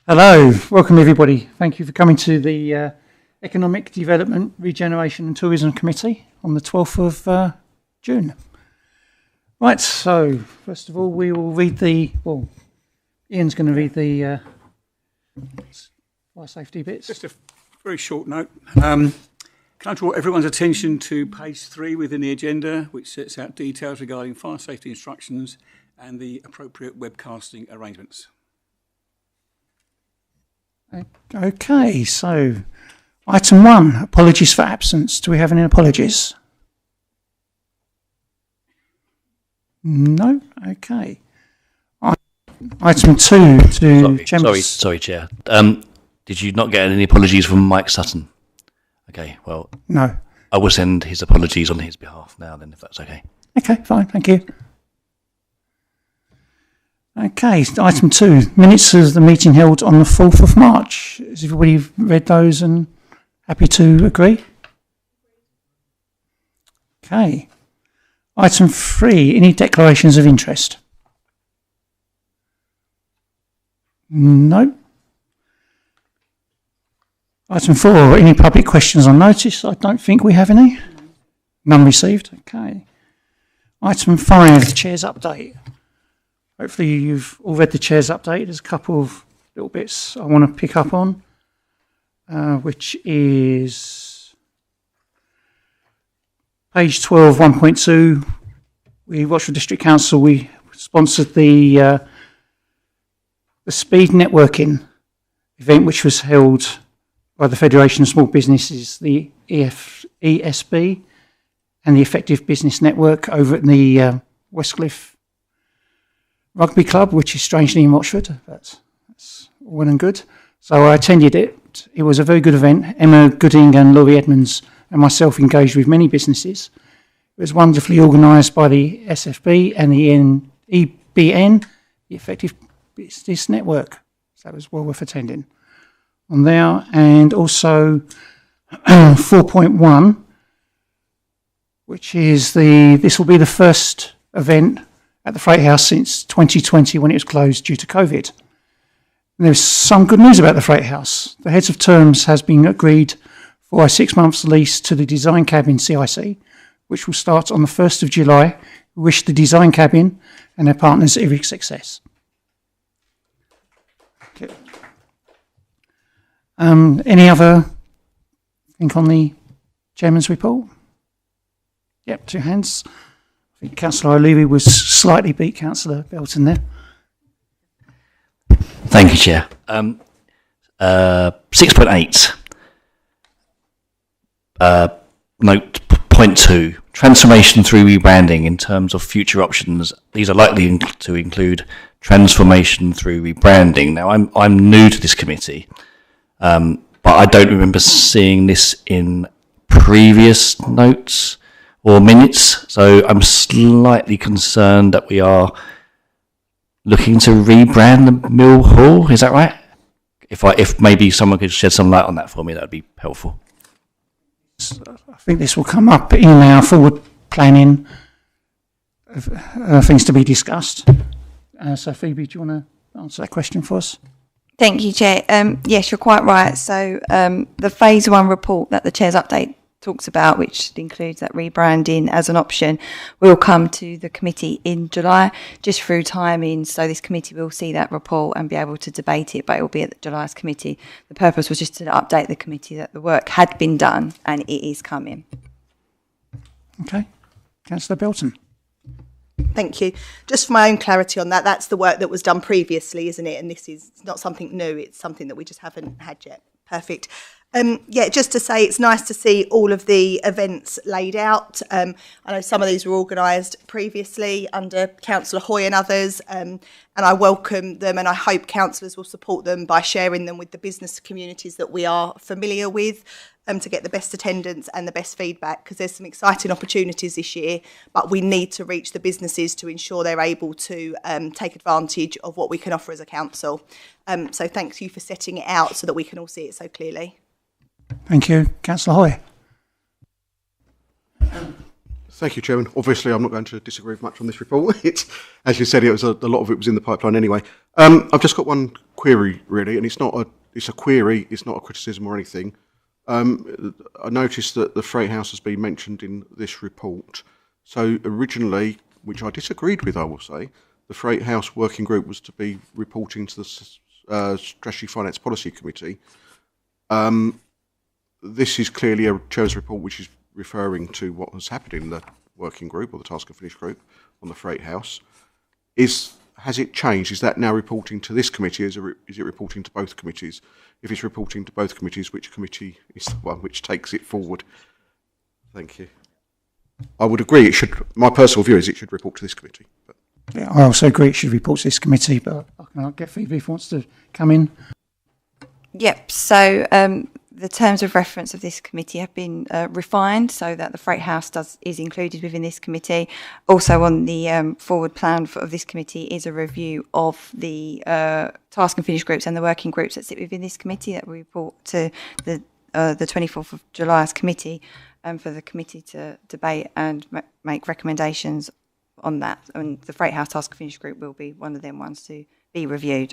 Hello, welcome everybody. Thank you for coming to the Economic Development, Regeneration and Tourism Committee on the 12th of June. Right, so first of all we will read Ian's going to read the fire safety bits. Just a very short note. Can I draw everyone's attention to page 3 within the agenda, which sets out details regarding fire safety instructions and the appropriate webcasting arrangements. Okay, so item 1, apologies for absence. Do we have any apologies? No? Okay. Item 2 to Sorry, Chair. Did you not get any apologies from Mike Sutton? Okay, well, no. I will send his apologies on his behalf now then, if that's okay. Okay, fine, thank you. Okay, item 2, minutes of the meeting held on the 4th of March. Has everybody read those and happy to agree? Okay. Item 3, any declarations of interest? No. Item 4, any public questions on notice? I don't think we have any. None received. Okay. Item 5, Chair's update. Hopefully you've all read the Chair's update. There's a couple of little bits I want to pick up on, which is page 12, 1.2. We, Watford District Council, we sponsored the speed networking event, which was held by the Federation of Small Businesses, the ESB, and the Effective Business Network over at the Westcliff Rugby Club, which is strangely in Watford. That's all well and good. So I attended it. It was a very good event. Emma Gooding and Laurie Edmonds and myself engaged with many businesses. It was wonderfully organised by the SFB and the EBN, the Effective Business Network. So it was well worth attending on there. And also 4.1, which is this will be the first event at the Freight House since 2020 when it was closed due to COVID. And there's some good news about the Freight House. The heads of terms has been agreed for a 6 months lease to the design cabin CIC, which will start on the 1st of July. We wish the design cabin and their partners every success. Okay. Any other thing on the Chairman's report? Yep, 2 hands. I think Councillor O'Leary was slightly beat Councillor Belton there. Thank you, Chair. 6.8. Note point 2. Transformation through rebranding in terms of future options. These are likely to include transformation through rebranding. Now, I'm new to this committee, but I don't remember seeing this in previous notes or minutes, so I'm slightly concerned that we are looking to rebrand the Mill Hall. Is that right? If maybe someone could shed some light on that for me, that would be helpful. I think this will come up in our forward planning of things to be discussed. So Phoebe, do you want to answer that question for us? Thank you, Chair. Yes, you're quite right. So the Phase 1 report that the Chair's update talks about, which includes that rebranding as an option, will come to the committee in July, just through timing. So this committee will see that report and be able to debate it, but it will be at July's committee. The purpose was just to update the committee that the work had been done and it is coming. Okay. Councillor Belton. Thank you. Just for my own clarity on that, that's the work that was done previously, isn't it? And this is not something new, it's something that we just haven't had yet. Perfect. Just to say, it's nice to see all of the events laid out. I know some of these were organised previously under Councillor Hoy and others, and I welcome them, and I hope councillors will support them by sharing them with the business communities that we are familiar with, to get the best attendance and the best feedback, because there's some exciting opportunities this year, but we need to reach the businesses to ensure they're able to take advantage of what we can offer as a council. So thank you for setting it out so that we can all see it so clearly. Thank you. Councillor Hoy. Thank you, Chairman. Obviously, I'm not going to disagree with much on this report. It's, as you said, it was a lot of it was in the pipeline anyway. I've just got one query, really, and it's a query. It's not a criticism or anything. I noticed that the Freight House has been mentioned in this report. So originally, which I disagreed with, I will say, the Freight House Working Group was to be reporting to the Strategy Finance Policy Committee. This is clearly a Chair's report which is referring to what has happened in the working group or the Task and Finish group on the Freight House. Has it changed? Is that now reporting to this committee? Is it reporting to both committees? If it's reporting to both committees, which committee is the one which takes it forward? Thank you. I would agree. It should. My personal view is it should report to this committee. But. Yeah, I also agree it should report to this committee, but I'll get Phoebe if he wants to come in. Yep. So the terms of reference of this committee have been refined so that the Freight House is included within this committee. Also on the forward plan of this committee is a review of the task and finish groups and the working groups that sit within this committee that we report to the 24th of July's committee for the committee to debate and make recommendations on that. And the Freight House task and finish group will be one of them ones to be reviewed.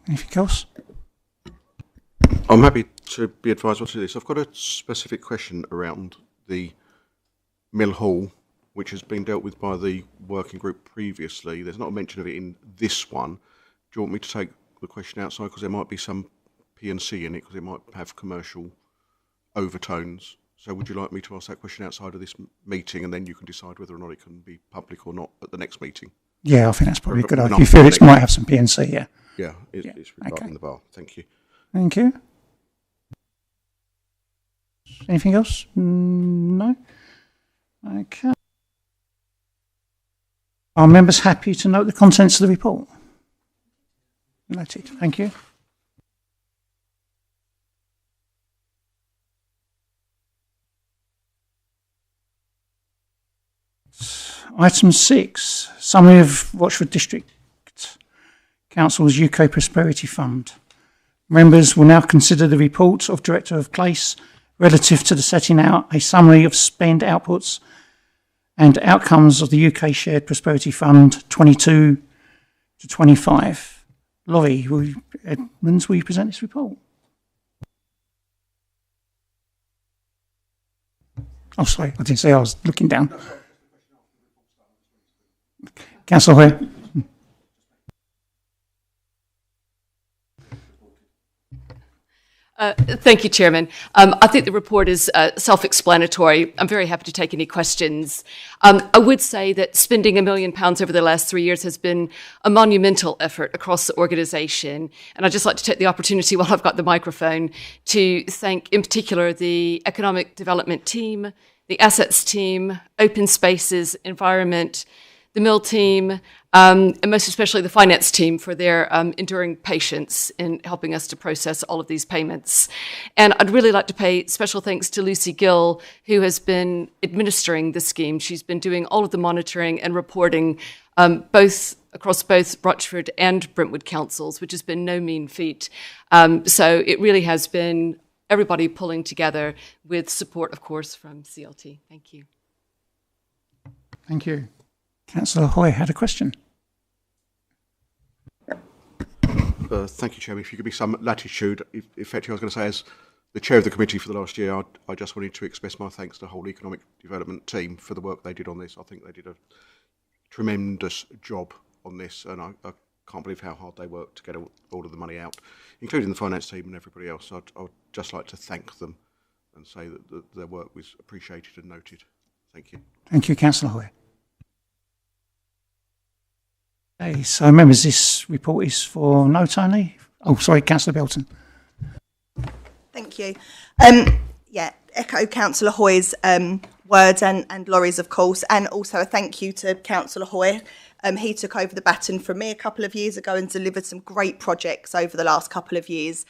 Anything else? I'm happy to be advised what to do this. I've got a specific question around the Mill Hall, which has been dealt with by the working group previously. There's not a mention of it in this one. Do you want me to take the question outside because there might be some P&C in it because it might have commercial overtones? So would you like me to ask that question outside of this meeting and then you can decide whether or not it can be public or not at the next meeting? Yeah, I think that's probably a good idea. Not You feel it public. might have some P&C, yeah. Yeah, it's regarding okay. the bar. Thank you. Thank you. Anything else? No? Okay. Are members happy to note the contents of the report? Noted. Thank you. Item 6, summary of Rochford District Council's UK Prosperity Fund. Members will now consider the report of Director of Place relative to the setting out a summary of spend outputs and outcomes of the UK Shared Prosperity Fund 22 to 25. Laurie Edmonds, will you present this report? Oh, sorry, I didn't say I was looking down. Councillor Hoy. Thank you, Chairman. I think the report is self-explanatory. I'm very happy to take any questions. I would say that spending £1 million over the last 3 years has been a monumental effort across the organisation. And I'd just like to take the opportunity while I've got the microphone to thank in particular the Economic Development team, the Assets team, Open Spaces, Environment, the Mill team, and most especially the finance team for their enduring patience in helping us to process all of these payments. And I'd really like to pay special thanks to Lucy Gill, who has been administering the scheme. She's been doing all of the monitoring and reporting both across both Rochford and Brentwood councils, which has been no mean feat. So it really has been everybody pulling together with support, of course, from CLT. Thank you. Thank you. Councillor Hoy had a question. Thank you, Chairman. If you could be some latitude, effectively I was going to say as the chair of the committee for the last year, I just wanted to express my thanks to the whole economic development team for the work they did on this. I think they did a tremendous job on this and I can't believe how hard they worked to get all of the money out, including the finance team and everybody else. I would just like to thank them and say that their work was appreciated and noted. Thank you. Thank you, Councillor Hoy. Okay, so members, this report is for note only. Oh, sorry, Councillor Belton. Thank you. Echo Councillor Hoy's words and Laurie's, of course, and also a thank you to Councillor Hoy He took over the baton from me a couple of years ago and delivered some great projects over the last couple of years,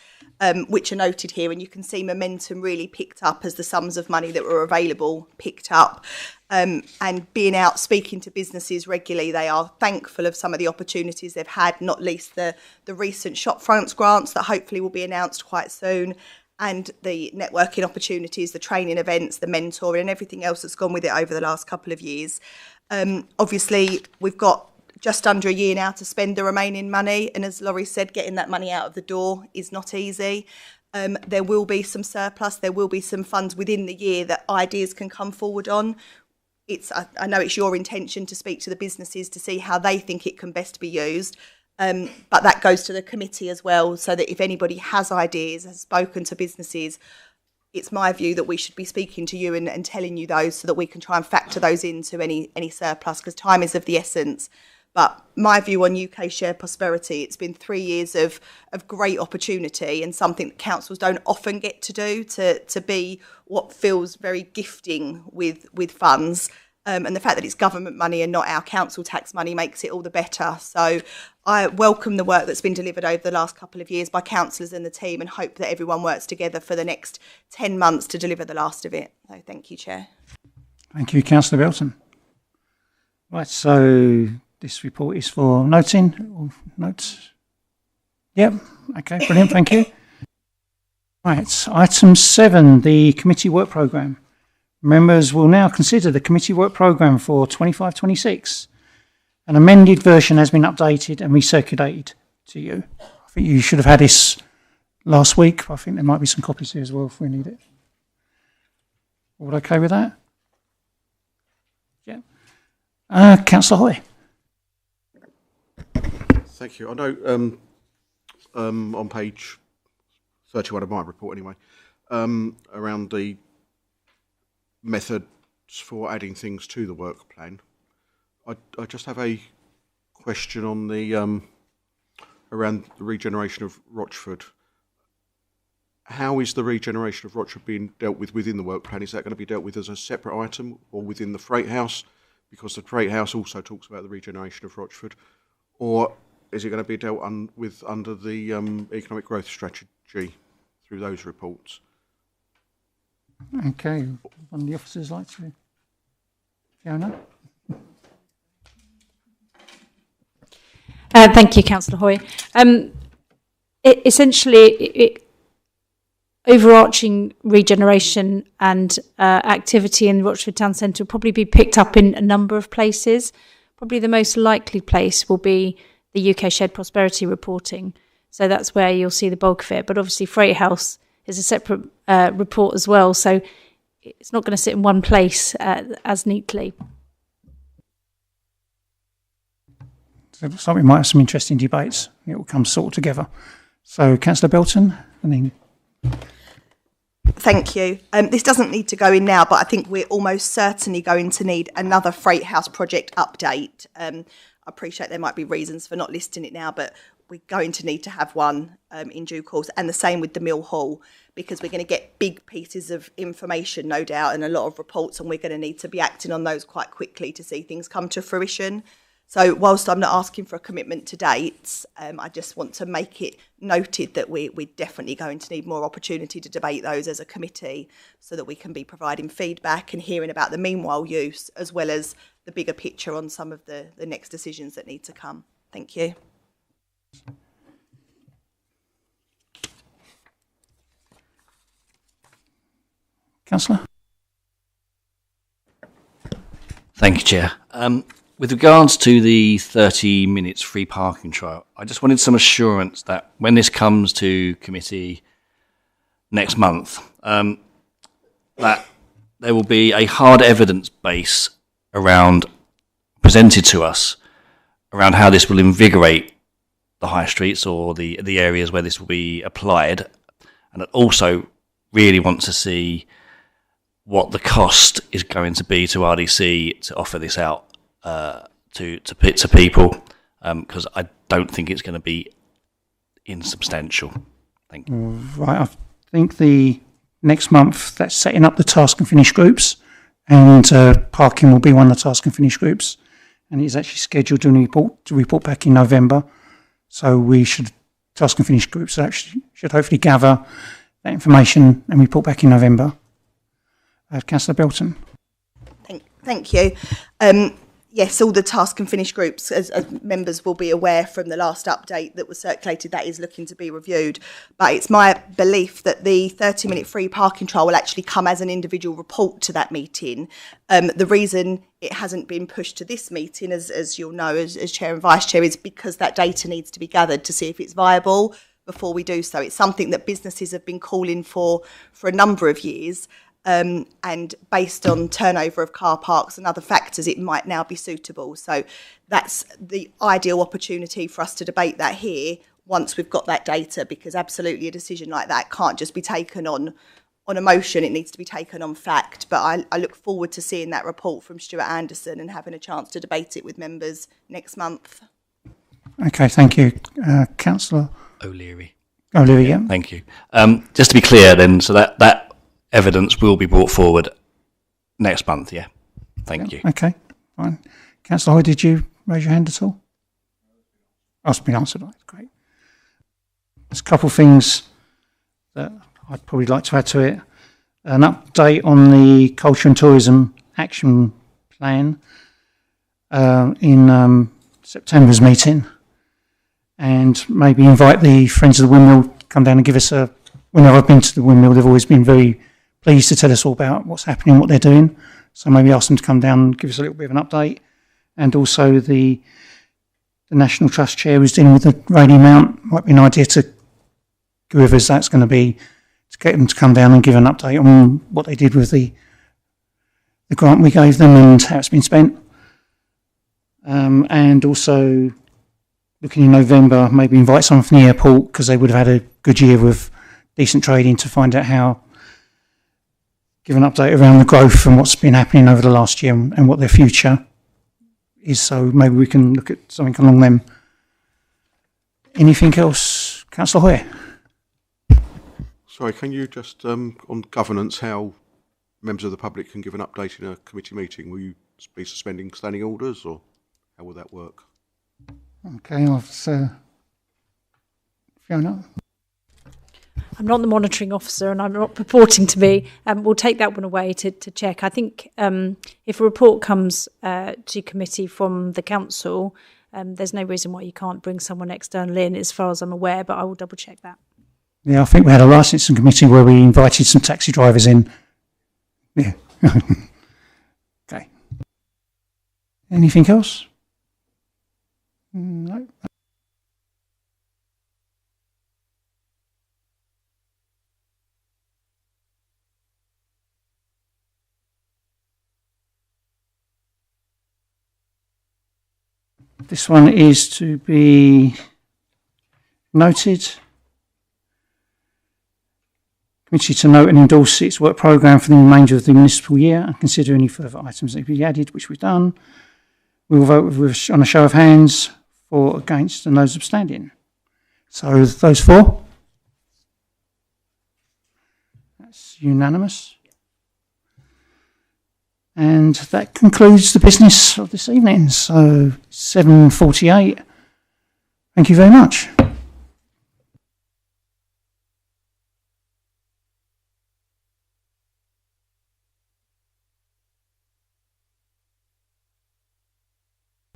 which are noted here. And you can see momentum really picked up as the sums of money that were available picked up. And being out speaking to businesses regularly, they are thankful of some of the opportunities they've had, not least the recent Shopfronts grants that hopefully will be announced quite soon, and the networking opportunities, the training events, the mentoring and everything else that's gone with it over the last couple of years. Obviously, we've got just under a year now to spend the remaining money, and as Laurie said, getting that money out of the door is not easy. There will be some surplus, there will be some funds within the year that ideas can come forward on. I know it's your intention to speak to the businesses to see how they think it can best be used, but that goes to the committee as well, so that if anybody has ideas, has spoken to businesses, it's my view that we should be speaking to you and telling you those so that we can try and factor those into any surplus, because time is of the essence. But my view on UK shared prosperity, it's been 3 years of great opportunity and something that councils don't often get to do, to be what feels very gifting with funds. And the fact that it's government money and not our council tax money makes it all the better. So I welcome the work that's been delivered over the last couple of years by councillors and the team, and hope that everyone works together for the next 10 months to deliver the last of it. So thank you, Chair. Thank you, Councillor Belton. Right, so this report is for noting. Notes? Yep, okay, brilliant, thank you. Right, item 7, the committee work programme. Members will now consider the committee work programme for 25-26. An amended version has been updated and recirculated to you. I think you should have had this last week. I think there might be some copies here as well if we need it. All okay with that? Yeah. Councillor Hoy. Thank you. I know on page 31 of my report anyway, around the methods for adding things to the work plan, I just have a question on the around the regeneration of Rochford. How is the regeneration of Rochford being dealt with within the work plan? Is that going to be dealt with as a separate item or within the Freight House? Because the Freight House also talks about the regeneration of Rochford. Or is it going to be dealt with under the economic growth strategy through those reports? Okay, one of the officers like to. Fiona? Thank you, Councillor Hoy. Essentially, overarching regeneration and activity in Rochford Town Centre will probably be picked up in a number of places. Probably the most likely place will be the UK Shared Prosperity reporting. So that's where you'll see the bulk of it. But obviously Freight House is a separate report as well. So it's not going to sit in one place as neatly. So it looks like we might have some interesting debates. It will come sort of together. So Councillor Belton, and then... Thank you. This doesn't need to go in now, but I think we're almost certainly going to need another Freight House project update. I appreciate there might be reasons for not listing it now, but we're going to need to have one in due course, and the same with the Mill Hall, because we're going to get big pieces of information, no doubt, and a lot of reports, and we're going to need to be acting on those quite quickly to see things come to fruition. So whilst I'm not asking for a commitment to dates, I just want to make it noted that we're definitely going to need more opportunity to debate those as a committee, so that we can be providing feedback and hearing about the meanwhile use, as well as the bigger picture on some of the next decisions that need to come. Thank you. Councillor? Thank you, Chair. With regards to the 30 minutes free parking trial, I just wanted some assurance that when this comes to committee next month, that there will be a hard evidence base presented to us around how this will invigorate the high streets or the areas where this will be applied, and that also really want to see what the cost is going to be to RDC to offer this out to people, because I don't think it's going to be insubstantial. Thank you. Right, I think the next month that's setting up the task and finish groups, and parking will be one of the task and finish groups, and it's actually scheduled to report back in November. So we should, task and finish groups actually should hopefully gather that information and report back in November. Councillor Belton. Thank you. Yes, all the task and finish groups, as members will be aware from the last update that was circulated, that is looking to be reviewed. But it's my belief that the 30-minute free parking trial will actually come as an individual report to that meeting. The reason it hasn't been pushed to this meeting, as you'll know, as Chair and Vice Chair, is because that data needs to be gathered to see if it's viable before we do so. It's something that businesses have been calling for a number of years. And based on turnover of car parks and other factors, it might now be suitable. So that's the ideal opportunity for us to debate that here once we've got that data, because absolutely a decision like that can't just be taken on emotion, it needs to be taken on fact. But I look forward to seeing that report from Stuart Anderson and having a chance to debate it with members next month. Okay, thank you. Councillor O'Leary. O'Leary, yeah. Thank you. Just to be clear then, so that evidence will be brought forward next month, yeah? Thank you. Okay, fine. Councillor Hoy, did you raise your hand at all? Oh, it's been answered, right, great. There's a couple of things that I'd probably like to add to it. An update on the Culture and Tourism Action Plan in September's meeting, and maybe invite the Friends of the Windmill to come down and give us whenever I've been to the Windmill, they've always been very pleased to tell us all about what's happening, what they're doing. So maybe ask them to come down and give us a little bit of an update. And also the National Trust Chair who's dealing with the Rainy Mount, might be an idea to whoever's that's going to be, to get them to come down and give an update on what they did with the grant we gave them and how it's been spent. And also looking in November, maybe invite someone from the airport, because they would have had a good year with decent trading, to find out give an update around the growth and what's been happening over the last year and what their future is. So maybe we can look at something along them. Anything else, Councillor Hoy? Sorry, can you just, on governance, how members of the public can give an update in a committee meeting? Will you be suspending standing orders, or how will that work? Okay, Fiona? I'm not the monitoring officer and I'm not purporting to be. We'll take that one away to check. I think if a report comes to committee from the council, there's no reason why you can't bring someone external in, as far as I'm aware, but I will double check that. Yeah, I think we had a licensing committee where we invited some taxi drivers in. Yeah. Okay. Anything else? No. This one is to be noted. Committee to note and endorse its work programme for the remainder of the municipal year and consider any further items that be added, which we've done. We will vote on a show of hands, for, against, and those abstaining. So those four. That's unanimous. And that concludes the business of this evening. So 7:48. Thank you very much.